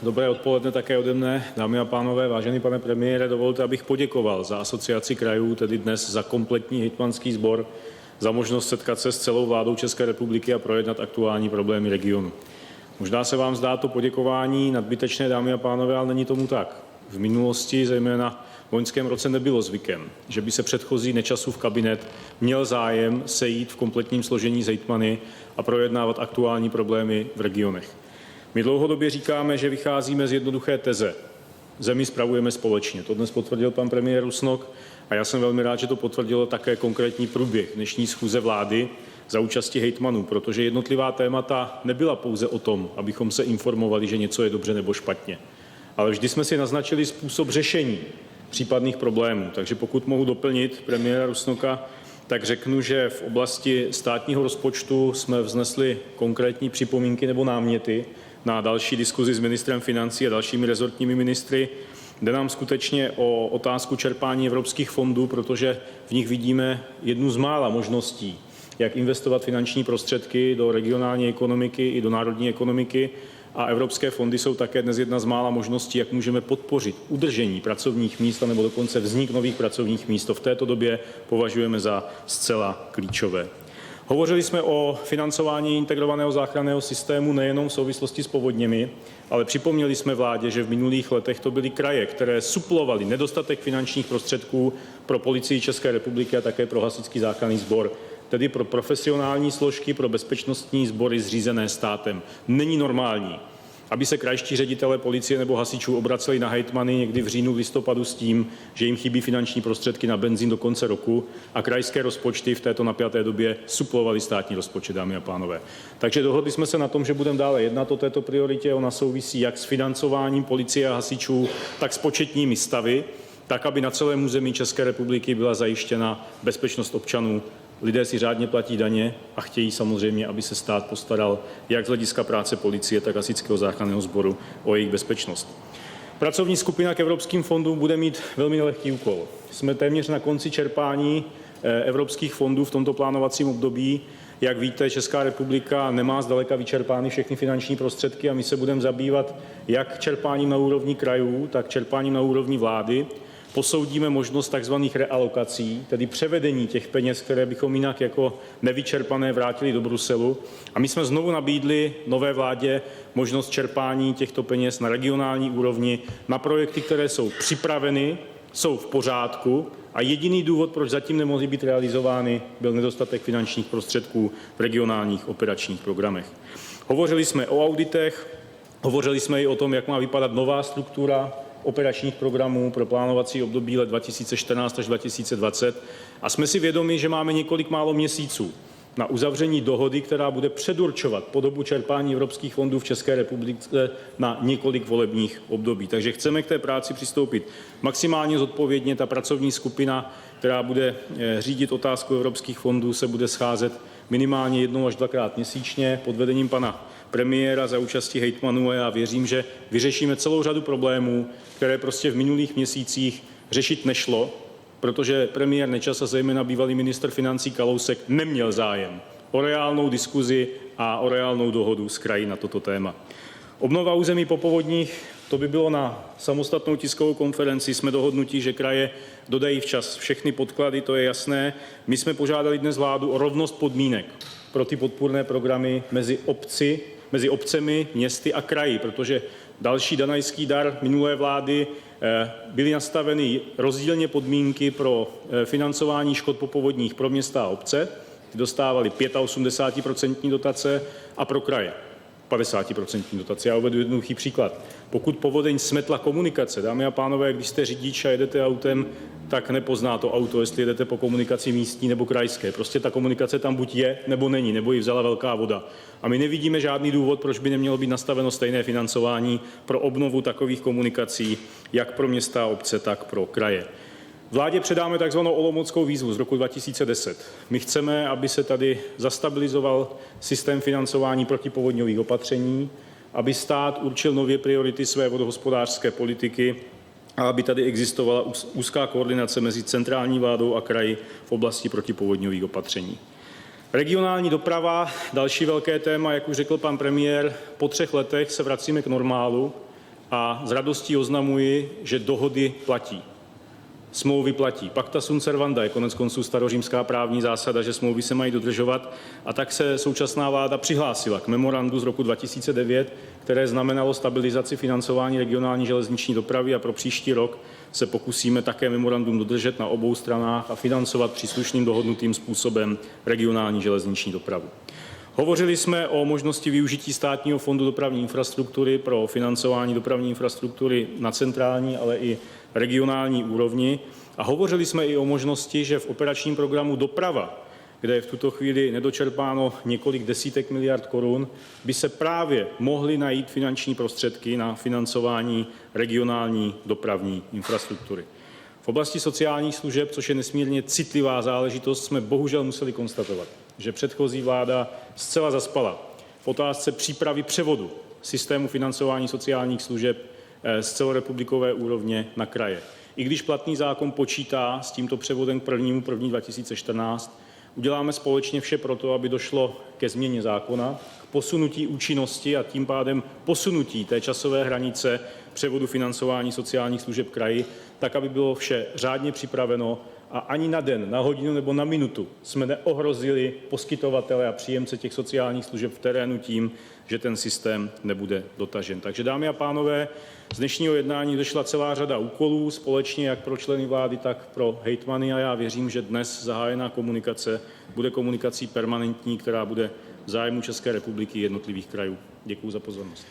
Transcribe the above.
Dobré odpoledne také ode mne. Dámy a pánové, vážený pane premiére, dovolte, abych poděkoval za Asociaci krajů, tedy dnes za kompletní hejtmanský sbor, za možnost setkat se s celou vládou České republiky a projednat aktuální problémy regionu. Možná se vám zdá to poděkování nadbytečné, dámy a pánové, ale není tomu tak. V minulosti, zejména v loňském roce, nebylo zvykem, že by se předchozí Nečasův kabinet měl zájem sejít v kompletním složení s hejtmany a projednávat aktuální problémy v regionech. My dlouhodobě říkáme, že vycházíme z jednoduché teze. Zemi spravujeme společně. To dnes potvrdil pan premiér Rusnok a já jsem velmi rád, že to potvrdilo také konkrétní průběh dnešní schůze vlády za účasti hejtmanů, protože jednotlivá témata nebyla pouze o tom, abychom se informovali, že něco je dobře nebo špatně, ale vždy jsme si naznačili způsob řešení případných problémů. Takže pokud mohu doplnit premiéra Rusnoka, tak řeknu, že v oblasti státního rozpočtu jsme vznesli konkrétní připomínky nebo náměty na další diskuzi s ministrem financí a dalšími rezortními ministry. Jde nám skutečně o otázku čerpání evropských fondů, protože v nich vidíme jednu z mála možností, jak investovat finanční prostředky do regionální ekonomiky i do národní ekonomiky. A evropské fondy jsou také dnes jedna z mála možností, jak můžeme podpořit udržení pracovních míst nebo dokonce vznik nových pracovních míst. To v této době považujeme za zcela klíčové. Hovořili jsme o financování integrovaného záchranného systému nejenom v souvislosti s povodněmi, ale připomněli jsme vládě, že v minulých letech to byly kraje, které suplovaly nedostatek finančních prostředků pro Policii České republiky a také pro Hasičský záchranný sbor, tedy pro profesionální složky, pro bezpečnostní sbory zřízené státem. Není normální, aby se krajští ředitelé policie nebo hasičů obraceli na hejtmany někdy v říjnu, v listopadu s tím, že jim chybí finanční prostředky na benzín do konce roku a krajské rozpočty v této napjaté době suplovaly státní rozpočet, dámy a pánové. Takže dohodli jsme se na tom, že budeme dále jednat o této prioritě. Ona souvisí jak s financováním policie a hasičů, tak s početními stavy, tak, aby na celém území České republiky byla zajištěna bezpečnost občanů. Lidé si řádně platí daně a chtějí samozřejmě, aby se stát postaral jak z hlediska práce policie, tak Hasičského záchranného sboru o jejich bezpečnost. Pracovní skupina k evropským fondům bude mít velmi nelehký úkol. Jsme téměř na konci čerpání evropských fondů v tomto plánovacím období. Jak víte, Česká republika nemá zdaleka vyčerpány všechny finanční prostředky a my se budeme zabývat jak čerpáním na úrovni krajů, tak čerpáním na úrovni vlády. Posoudíme možnost tzv. Realokací, tedy převedení těch peněz, které bychom jinak jako nevyčerpané vrátili do Bruselu. A my jsme znovu nabídli nové vládě možnost čerpání těchto peněz na regionální úrovni na projekty, které jsou připraveny, jsou v pořádku a jediný důvod, proč zatím nemohly být realizovány, byl nedostatek finančních prostředků v regionálních operačních programech. Hovořili jsme o auditech, hovořili jsme i o tom, jak má vypadat nová struktura operačních programů pro plánovací období let 2014 až 2020 a jsme si vědomi, že máme několik málo měsíců na uzavření dohody, která bude předurčovat podobu čerpání evropských fondů v České republice na několik volebních období. Takže chceme k té práci přistoupit maximálně zodpovědně. Ta pracovní skupina, která bude řídit otázku evropských fondů, se bude scházet minimálně 1 až 2krát měsíčně pod vedením pana premiéra za účasti hejtmanů a já věřím, že vyřešíme celou řadu problémů, které prostě v minulých měsících řešit nešlo, protože premiér Nečas a zejména bývalý ministr financí Kalousek neměl zájem o reálnou diskuzi a o reálnou dohodu s kraji na toto téma. Obnova území po povodních, to by bylo na samostatnou tiskovou konferenci. Jsme dohodnutí, že kraje dodají včas všechny podklady, to je jasné. My jsme požádali dnes vládu o rovnost podmínek pro ty podpůrné programy mezi obcemi, městy a kraji, protože další danajský dar minulé vlády byly nastaveny rozdílně podmínky pro financování škod po povodních pro města a obce. Ty dostávaly 85% dotace a pro kraje 50% dotace. Já uvedu jednoduchý příklad. Pokud povodeň smetla komunikace, dámy a pánové, když jste řidič a jedete autem, tak nepozná to auto, jestli jedete po komunikaci místní nebo krajské. Prostě ta komunikace tam buď je, nebo není, nebo ji vzala velká voda. A my nevidíme žádný důvod, proč by nemělo být nastaveno stejné financování pro obnovu takových komunikací, jak pro města a obce, tak pro kraje. Vládě předáme takzvanou olomouckou výzvu z roku 2010. My chceme, aby se tady zastabilizoval systém financování protipovodňových opatření, aby stát určil nově priority své vodohospodářské politiky a aby tady existovala úzká koordinace mezi centrální vládou a kraji v oblasti protipovodňových opatření. Regionální doprava, další velké téma, jak už řekl pan premiér, po 3 letech se vracíme k normálu. a s radostí oznamuji, že dohody platí. Smlouvy platí. Pacta sunt servanda je koneckonců starořímská právní zásada, že smlouvy se mají dodržovat, a tak se současná vláda přihlásila k memorandu z roku 2009, které znamenalo stabilizaci financování regionální železniční dopravy, a pro příští rok se pokusíme také memorandum dodržet na obou stranách a financovat příslušným dohodnutým způsobem regionální železniční dopravu. Hovořili jsme o možnosti využití Státního fondu dopravní infrastruktury pro financování dopravní infrastruktury na centrální, ale i regionální úrovni, a hovořili jsme i o možnosti, že v operačním programu Doprava, kde je v tuto chvíli nedočerpáno několik desítek miliard korun, by se právě mohly najít finanční prostředky na financování regionální dopravní infrastruktury. V oblasti sociálních služeb, což je nesmírně citlivá záležitost, jsme bohužel museli konstatovat, že předchozí vláda zcela zaspala v otázce přípravy převodu systému financování sociálních služeb z celorepublikové úrovně na kraje. I když platný zákon počítá s tímto převodem k 1. 1. 2014, uděláme společně vše proto, aby došlo ke změně zákona, k posunutí účinnosti a tím pádem posunutí té časové hranice převodu financování sociálních služeb kraji, tak, aby bylo vše řádně připraveno a ani na den, na hodinu nebo na minutu jsme neohrozili poskytovatele a příjemce těch sociálních služeb v terénu tím, že ten systém nebude dotažen. Takže, dámy a pánové, z dnešního jednání došla celá řada úkolů společně jak pro členy vlády, tak pro hejtmany, a já věřím, že dnes zahájená komunikace bude komunikací permanentní, která bude v zájmu České republiky jednotlivých krajů. Děkuji za pozornost.